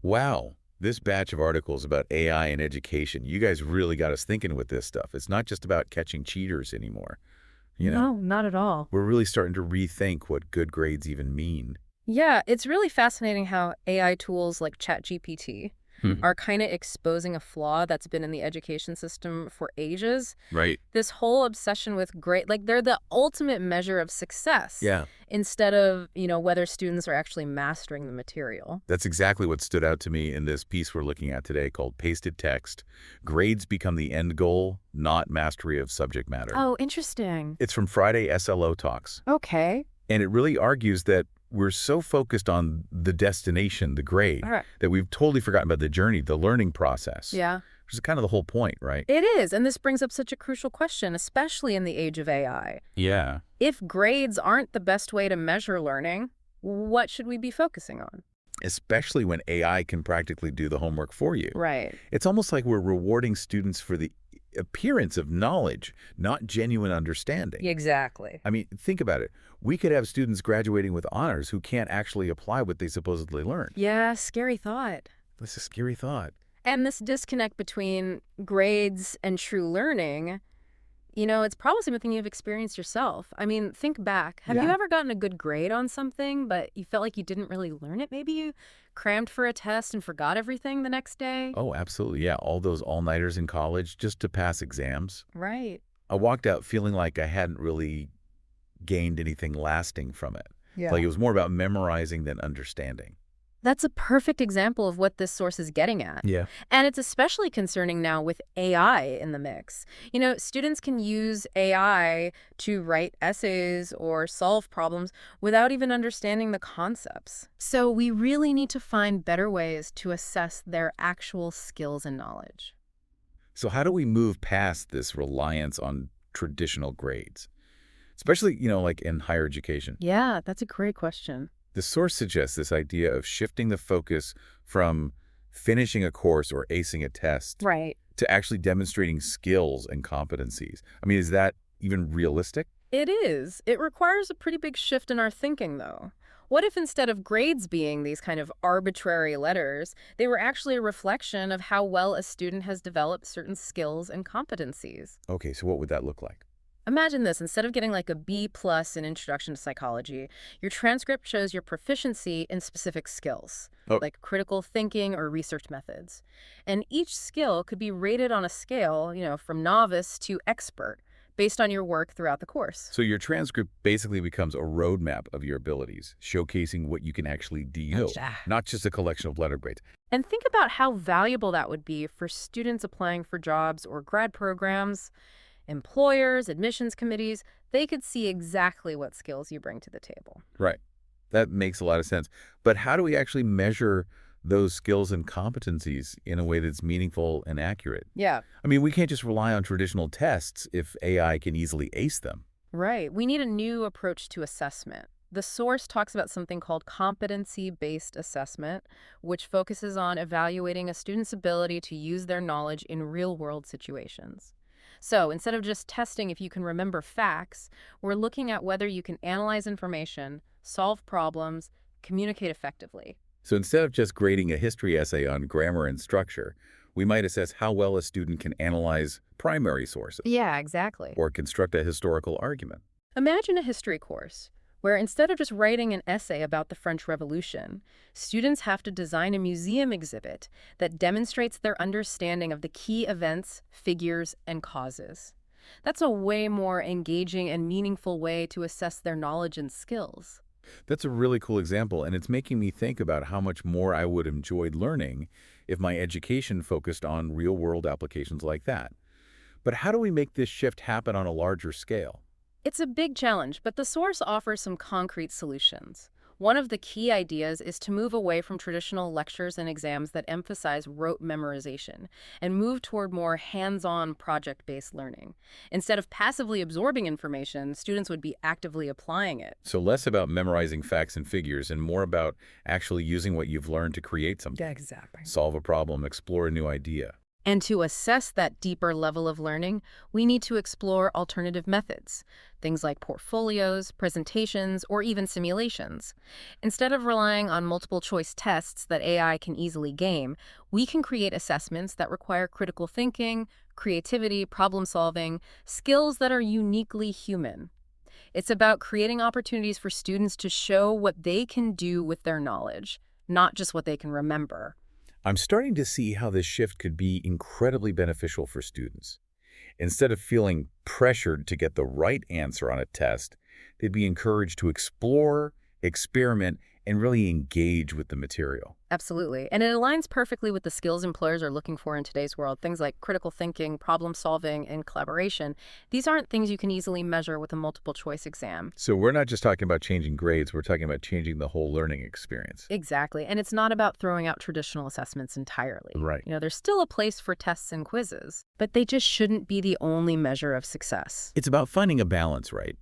Wow, this batch of articles about AI and education, you guys really got us thinking with this stuff. It's not just about catching cheaters anymore. You know, No, not at all. we're really starting to rethink what good grades even mean. Yeah, it's really fascinating how AI tools like ChatGPT Hmm. are kind of exposing a flaw that's been in the education system for ages. Right. This whole obsession with grade, like they're the ultimate measure of success Yeah, instead of, whether students are actually mastering the material. that's exactly what stood out to me in this piece we're looking at today called Pasted Text. Grades become the end goal, not mastery of subject matter. Oh, interesting. It's from Friday SLO Talks. Okay. And it really argues that we're so focused on the destination, the grade, All right. that we've totally forgotten about the journey, the learning process, Yeah. which is kind of the whole point, right? It is, and this brings up such a crucial question, especially in the age of AI. Yeah. If grades aren't the best way to measure learning, what should we be focusing on? Especially when AI can practically do the homework for you. Right. It's almost like we're rewarding students for the appearance of knowledge, not genuine understanding. Exactly. I mean, think about it. We could have students graduating with honors who can't actually apply what they supposedly learned. Yeah, scary thought. That's a scary thought. And this disconnect between grades and true learning, it's probably something you've experienced yourself. I mean, think back. Have you Yeah. ever gotten a good grade on something, but you felt like you didn't really learn it? Maybe you crammed for a test and forgot everything the next day? Oh, absolutely. Yeah. All those all-nighters in college just to pass exams. Right. I walked out feeling like I hadn't really gained anything lasting from it. Yeah. Like it was more about memorizing than understanding. That's a perfect example of what this source is getting at. Yeah. And it's especially concerning now with AI in the mix. Students can use AI to write essays or solve problems without even understanding the concepts. So we really need to find better ways to assess their actual skills and knowledge. So how do we move past this reliance on traditional grades? Especially, like in higher education. Yeah, that's a great question. The source suggests this idea of shifting the focus from finishing a course or acing a test Right. to actually demonstrating skills and competencies. I mean, is that even realistic? It is. It requires a pretty big shift in our thinking, though. What if instead of grades being these kind of arbitrary letters, they were actually a reflection of how well a student has developed certain skills and competencies? Okay, so what would that look like? Imagine this, instead of getting like a B plus in Introduction to Psychology, your transcript shows your proficiency in specific skills, Oh, like critical thinking or research methods. And each skill could be rated on a scale, from novice to expert, based on your work throughout the course. so your transcript basically becomes a roadmap of your abilities, showcasing what you can actually do, Gotcha. not just a collection of letter grades. And think about how valuable that would be for students applying for jobs or grad programs, employers, admissions committees. They could see exactly what skills you bring to the table. Right. That makes a lot of sense. But how do we actually measure those skills and competencies in a way that's meaningful and accurate? Yeah, I mean, we can't just rely on traditional tests if AI can easily ace them. right. We need a new approach to assessment. The source talks about something called competency-based assessment, which focuses on evaluating a student's ability to use their knowledge in real-world situations. So instead of just testing if you can remember facts, we're looking at whether you can analyze information, solve problems, communicate effectively. So instead of just grading a history essay on grammar and structure, we might assess how well a student can analyze primary sources Yeah, exactly. or construct a historical argument. Imagine a history course where instead of just writing an essay about the French Revolution, students have to design a museum exhibit that demonstrates their understanding of the key events, figures, and causes. That's a way more engaging and meaningful way to assess their knowledge and skills. That's a really cool example, and it's making me think about how much more I would enjoy learning if my education focused on real-world applications like that. But how do we make this shift happen on a larger scale? It's a big challenge, but the source offers some concrete solutions. One of the key ideas is to move away from traditional lectures and exams that emphasize rote memorization and move toward more hands-on project-based learning. Instead of passively absorbing information, students would be actively applying it. So less about memorizing facts and figures and more about actually using what you've learned to create something, Exactly. solve a problem, explore a new idea. And to assess that deeper level of learning, we need to explore alternative methods, things like portfolios, presentations, or even simulations. Instead of relying on multiple choice tests that AI can easily game, we can create assessments that require critical thinking, creativity, problem solving, skills that are uniquely human. It's about creating opportunities for students to show what they can do with their knowledge, not just what they can remember. I'm starting to see how this shift could be incredibly beneficial for students. Instead of feeling pressured to get the right answer on a test, they'd be encouraged to explore, experiment, and really engage with the material. Absolutely. And it aligns perfectly with the skills employers are looking for in today's world. Things like critical thinking, problem solving, and collaboration. These aren't things you can easily measure with a multiple choice exam. So we're not just talking about changing grades, we're talking about changing the whole learning experience. Exactly. And it's not about throwing out traditional assessments entirely. Right. There's still a place for tests and quizzes, but they just shouldn't be the only measure of success. It's about finding a balance, right?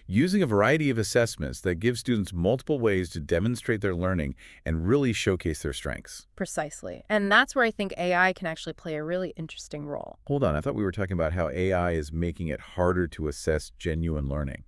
Using a variety of assessments that give students multiple ways to demonstrate their learning and really showcase their strengths. Precisely. And that's where I think AI can actually play a really interesting role. Hold on, I thought we were talking about how AI is making it harder to assess genuine learning.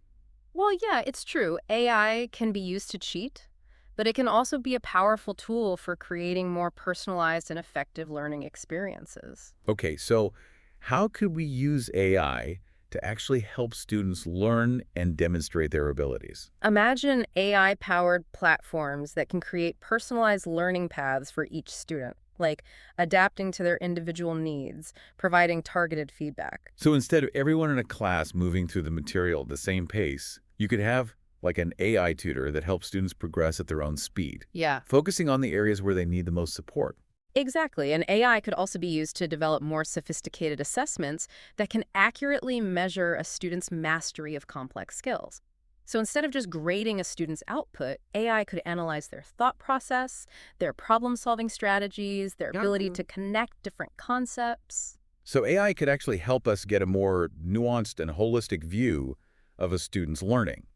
Well, yeah, it's true. AI can be used to cheat, but it can also be a powerful tool for creating more personalized and effective learning experiences. Okay, so how could we use AI to actually help students learn and demonstrate their abilities? Imagine AI-powered platforms that can create personalized learning paths for each student, like adapting to their individual needs, providing targeted feedback. So instead of everyone in a class moving through the material at the same pace, you could have like an AI tutor that helps students progress at their own speed, Yeah. focusing on the areas where they need the most support. Exactly. And AI could also be used to develop more sophisticated assessments that can accurately measure a student's mastery of complex skills. So instead of just grading a student's output, AI could analyze their thought process, their problem-solving strategies, their ability to connect different concepts. So AI could actually help us get a more nuanced and holistic view of a student's learning.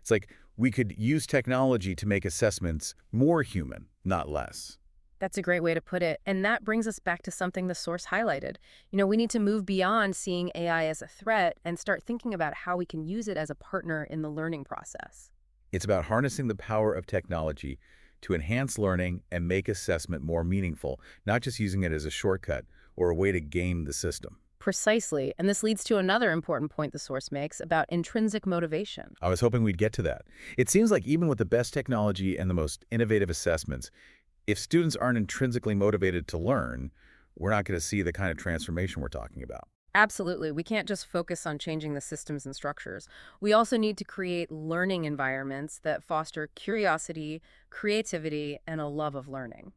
It's like we could use technology to make assessments more human, not less. That's a great way to put it. And that brings us back to something the source highlighted. We need to move beyond seeing AI as a threat and start thinking about how we can use it as a partner in the learning process. It's about harnessing the power of technology to enhance learning and make assessment more meaningful, not just using it as a shortcut or a way to game the system. Precisely. And this leads to another important point the source makes about intrinsic motivation. I was hoping we'd get to that. It seems like even with the best technology and the most innovative assessments, if students aren't intrinsically motivated to learn, we're not going to see the kind of transformation we're talking about. Absolutely. We can't just focus on changing the systems and structures. We also need to create learning environments that foster curiosity, creativity, and a love of learning.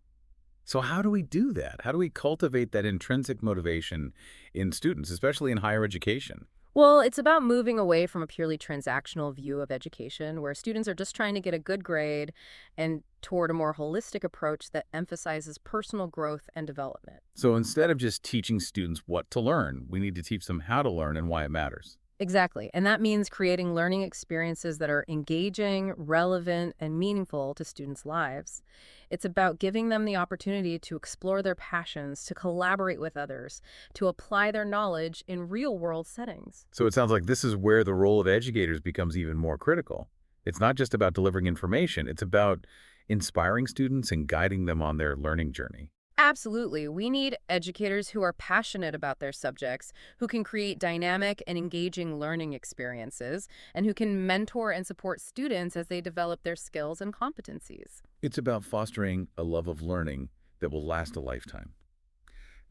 So how do we do that? How do we cultivate that intrinsic motivation in students, especially in higher education? Well, it's about moving away from a purely transactional view of education, where students are just trying to get a good grade, and toward a more holistic approach that emphasizes personal growth and development. So instead of just teaching students what to learn, we need to teach them how to learn and why it matters. Exactly. And that means creating learning experiences that are engaging, relevant, and meaningful to students' lives. It's about giving them the opportunity to explore their passions, to collaborate with others, to apply their knowledge in real-world settings. So it sounds like this is where the role of educators becomes even more critical. It's not just about delivering information, it's about inspiring students and guiding them on their learning journey. Absolutely. We need educators who are passionate about their subjects, who can create dynamic and engaging learning experiences, and who can mentor and support students as they develop their skills and competencies. It's about fostering a love of learning that will last a lifetime,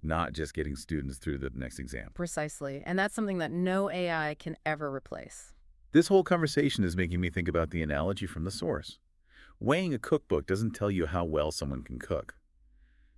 not just getting students through the next exam. Precisely. And that's something that no AI can ever replace. This whole conversation is making me think about the analogy from the source. Weighing a cookbook doesn't tell you how well someone can cook.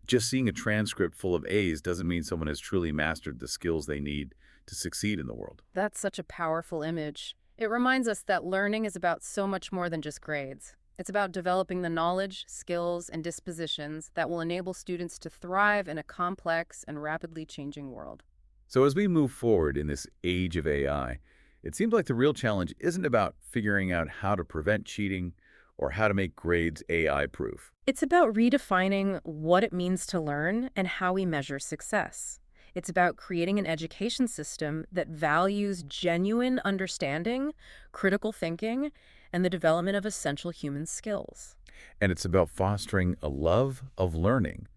Just seeing a transcript full of A's doesn't mean someone has truly mastered the skills they need to succeed in the world. That's such a powerful image. It reminds us that learning is about so much more than just grades. It's about developing the knowledge, skills, and dispositions that will enable students to thrive in a complex and rapidly changing world. So as we move forward in this age of AI, it seems like the real challenge isn't about figuring out how to prevent cheating or how to make grades AI-proof. It's about redefining what it means to learn and how we measure success. It's about creating an education system that values genuine understanding, critical thinking, and the development of essential human skills. And it's about fostering a love of learning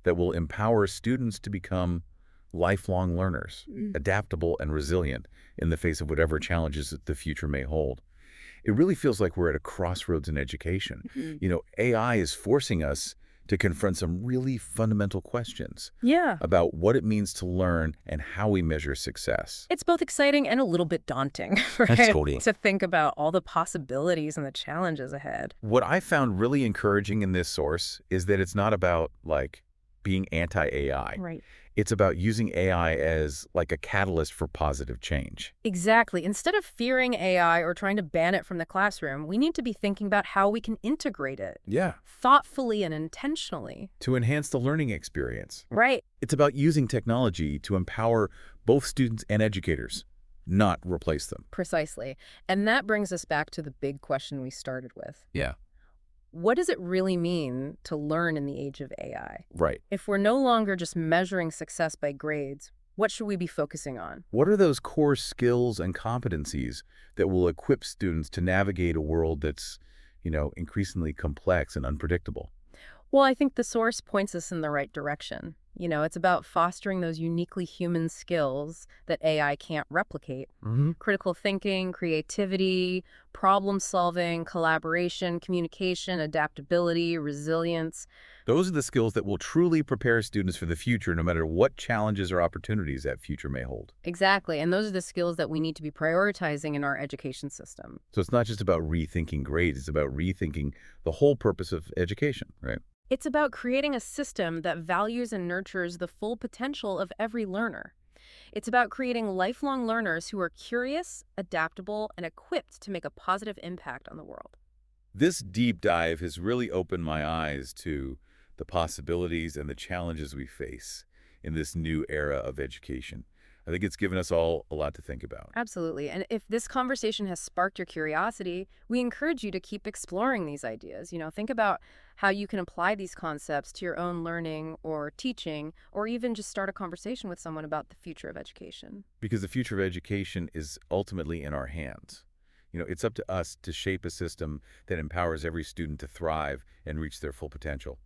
that will empower students to become lifelong learners, adaptable and resilient in the face of whatever challenges that the future may hold. It really feels like we're at a crossroads in education. Mhm. AI is forcing us to confront some really fundamental questions Yeah. about what it means to learn and how we measure success. It's both exciting and a little bit daunting, That's right? totally. To think about all the possibilities and the challenges ahead. What I found really encouraging in this source is that it's not about, like, being anti-AI. Right. It's about using AI as, like, a catalyst for positive change. Exactly. Instead of fearing AI or trying to ban it from the classroom, we need to be thinking about how we can integrate it Yeah. thoughtfully and intentionally. To enhance the learning experience. Right. It's about using technology to empower both students and educators, not replace them. Precisely. And that brings us back to the big question we started with. Yeah. What does it really mean to learn in the age of AI? Right. If we're no longer just measuring success by grades, what should we be focusing on? What are those core skills and competencies that will equip students to navigate a world that's, increasingly complex and unpredictable? Well, I think the source points us in the right direction. It's about fostering those uniquely human skills that AI can't replicate. Hmm. Critical thinking, creativity, problem solving, collaboration, communication, adaptability, resilience. Those are the skills that will truly prepare students for the future, no matter what challenges or opportunities that future may hold. Exactly. And those are the skills that we need to be prioritizing in our education system. So it's not just about rethinking grades, it's about rethinking the whole purpose of education, right? It's about creating a system that values and nurtures the full potential of every learner. It's about creating lifelong learners who are curious, adaptable, and equipped to make a positive impact on the world. This deep dive has really opened my eyes to the possibilities and the challenges we face in this new era of education. I think it's given us all a lot to think about. Absolutely. And if this conversation has sparked your curiosity, we encourage you to keep exploring these ideas. Think about how you can apply these concepts to your own learning or teaching, or even just start a conversation with someone about the future of education. Because the future of education is ultimately in our hands. It's up to us to shape a system that empowers every student to thrive and reach their full potential.